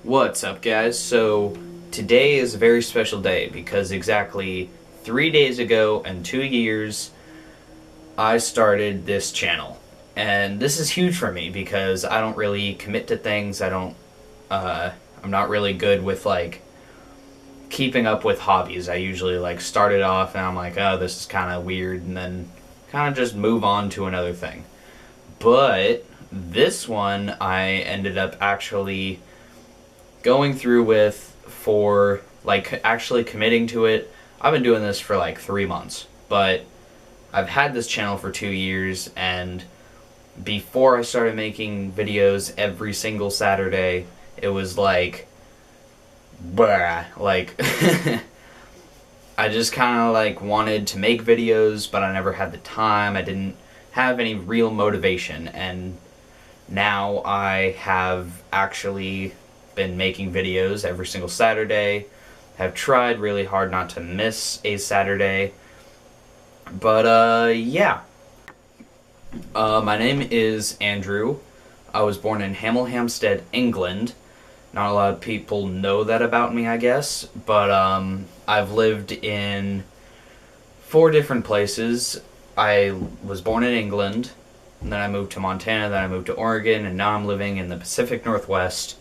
What's up, guys? So today is a very special day because exactly 3 days ago and 2 years I started this channel. And this is huge for me because I don't really commit to things. I'm not really good with like keeping up with hobbies. I usually like start it off and I'm like, oh, this is kind of weird, and then kind of just move on to another thing. But this one I ended up actually going through with for like actually committing to it. I've been doing this for like 3 months, but I've had this channel for 2 years, and before I started making videos every single Saturday, it was like, bruh, like I just kind of like wanted to make videos, but I never had the time. I didn't have any real motivation, and now I have actually been making videos every single Saturday. Have tried really hard not to miss a Saturday. But yeah. My name is Andrew. I was born in Hemel Hempstead, England. Not a lot of people know that about me, I guess. But I've lived in 4 different places. I was born in England, and then I moved to Montana, then I moved to Oregon, and now I'm living in the Pacific Northwest.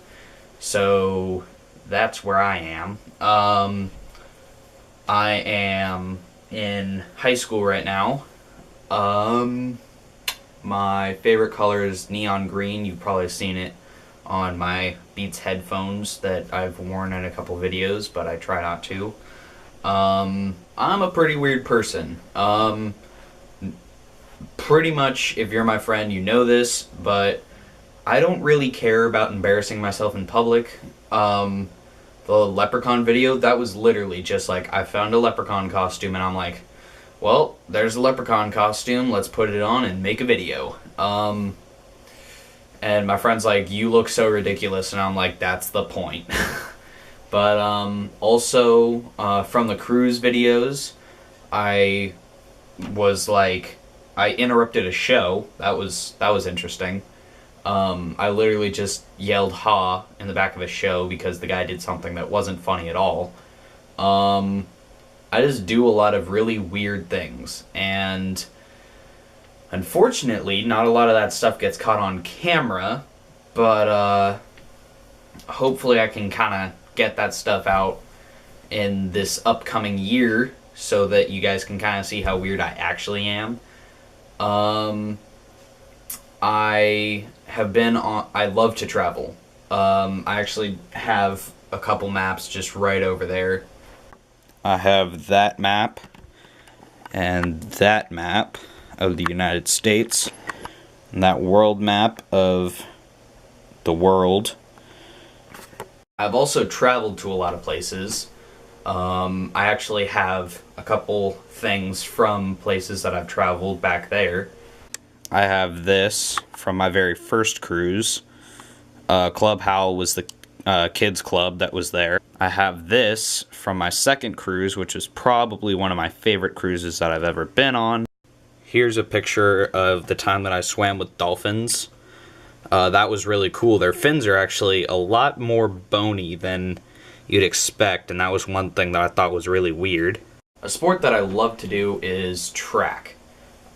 So that's where I am. I am in high school right now. My favorite color is neon green. You've probably seen it on my Beats headphones that I've worn in a couple videos, but I try not to. I'm a pretty weird person. Pretty much, if you're my friend, you know this, but I don't really care about embarrassing myself in public. The leprechaun video, that was literally just like, I found a leprechaun costume and I'm like, well, there's a leprechaun costume, let's put it on and make a video. And my friend's like, you look so ridiculous, and I'm like, that's the point. But also, from the cruise videos, I was like, I interrupted a show. That was interesting. I literally just yelled "ha" in the back of a show because the guy did something that wasn't funny at all. I just do a lot of really weird things, and unfortunately, not a lot of that stuff gets caught on camera, but hopefully I can kind of get that stuff out in this upcoming year so that you guys can kind of see how weird I actually am. I love to travel. I actually have a couple maps just right over there. I have that map and that map of the United States, and that world map of the world. I've also traveled to a lot of places. I actually have a couple things from places that I've traveled back there. I have this from my very first cruise. Club Howell was the kids club that was there. I have this from my second cruise, which is probably one of my favorite cruises that I've ever been on. Here's a picture of the time that I swam with dolphins. That was really cool. Their fins are actually a lot more bony than you'd expect, and that was one thing that I thought was really weird. A sport that I love to do is track.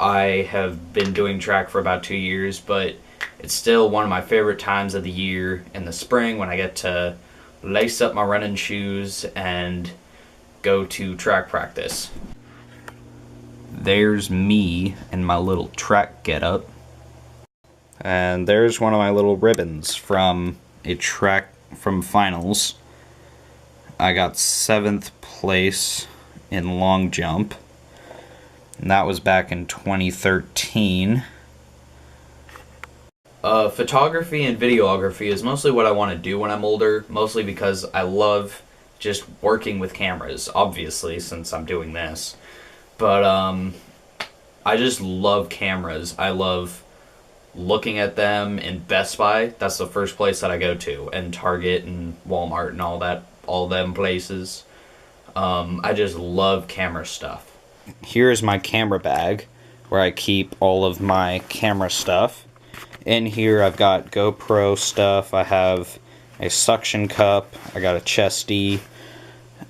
I have been doing track for about 2 years, but it's still one of my favorite times of the year in the spring when I get to lace up my running shoes and go to track practice. There's me in my little track getup. And there's one of my little ribbons from a track from finals. I got 7th place in long jump, and that was back in 2013. Photography and videography is mostly what I want to do when I'm older, mostly because I love just working with cameras, obviously, since I'm doing this. But I just love cameras. I love looking at them in Best Buy. That's the first place that I go to, and Target and Walmart and all them places. I just love camera stuff. Here's my camera bag where I keep all of my camera stuff. In here I've got GoPro stuff, I have a suction cup, I got a chesty,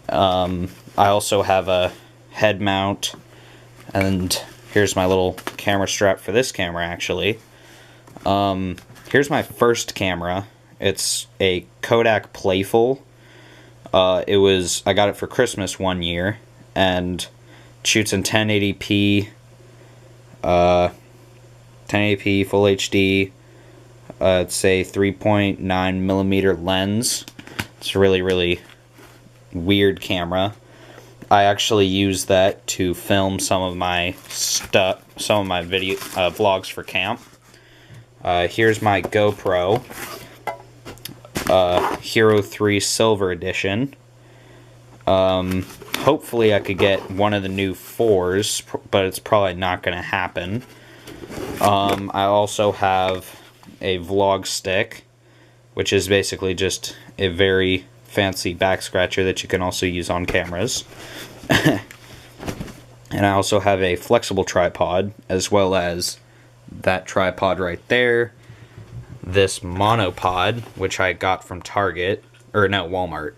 I also have a head mount, and here's my little camera strap for this camera actually. Here's my first camera. It's a Kodak Playful. I got it for Christmas one year, and it shoots in 1080p, 1080p Full HD. It's a 3.9mm lens. It's a really, really weird camera. I actually use that to film some of my video vlogs for camp. Here's my GoPro, Hero 3 Silver Edition. Hopefully I could get one of the new 4s, but it's probably not going to happen. I also have a vlog stick, which is basically just a very fancy back scratcher that you can also use on cameras. And I also have a flexible tripod, as well as that tripod right there, this monopod, which I got from Target, or no, Walmart,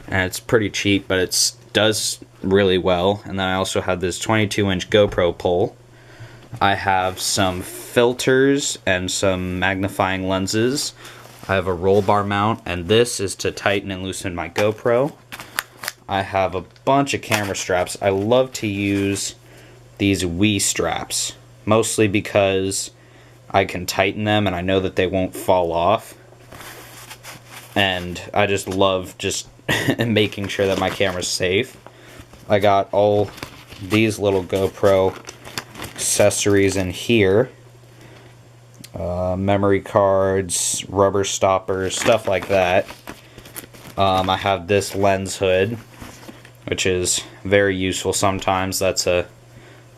and it's pretty cheap, but it does really well. And then I also have this 22-inch GoPro pole. I have some filters and some magnifying lenses. I have a roll bar mount, and this is to tighten and loosen my GoPro. I have a bunch of camera straps. I love to use these Wii straps, mostly because I can tighten them and I know that they won't fall off. And I just love making sure that my camera's safe. I got all these little GoPro accessories in here. Memory cards, rubber stoppers, stuff like that. I have this lens hood, which is very useful sometimes. That's a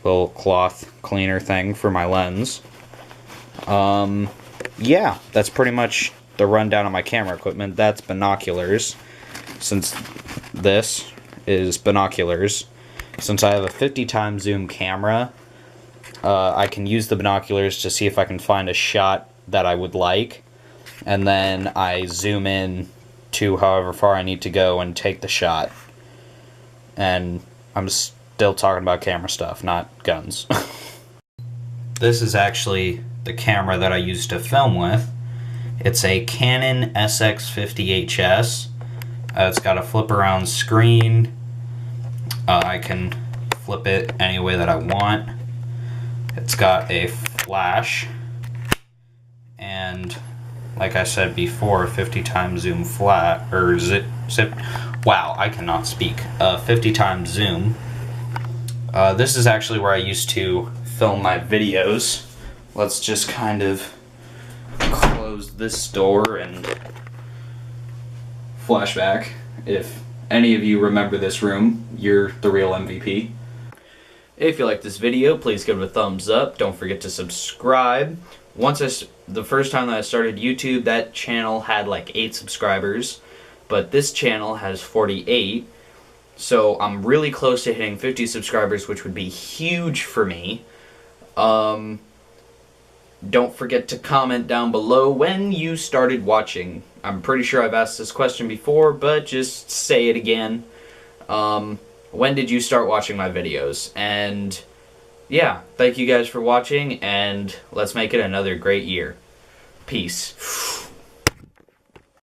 little cloth cleaner thing for my lens. Yeah, that's pretty much the rundown of my camera equipment. That's binoculars, since this is binoculars. Since I have a 50x zoom camera, I can use the binoculars to see if I can find a shot that I would like, and then I zoom in to however far I need to go and take the shot. And I'm still talking about camera stuff, not guns. This is actually the camera that I used to film with. It's a Canon SX50HS. It's got a flip around screen. I can flip it any way that I want. It's got a flash, and like I said before, 50x zoom flat, or zip, wow, I cannot speak, 50x zoom. This is actually where I used to film my videos. Let's just kind of close this door and flashback. If any of you remember this room, you're the real MVP. If you like this video, please give it a thumbs up. Don't forget to subscribe. The first time that I started YouTube, that channel had like 8 subscribers, but this channel has 48. So I'm really close to hitting 50 subscribers, which would be huge for me. Don't forget to comment down below when you started watching. I'm pretty sure I've asked this question before, but just say it again. When did you start watching my videos? And yeah, thank you guys for watching, and let's make it another great year. Peace.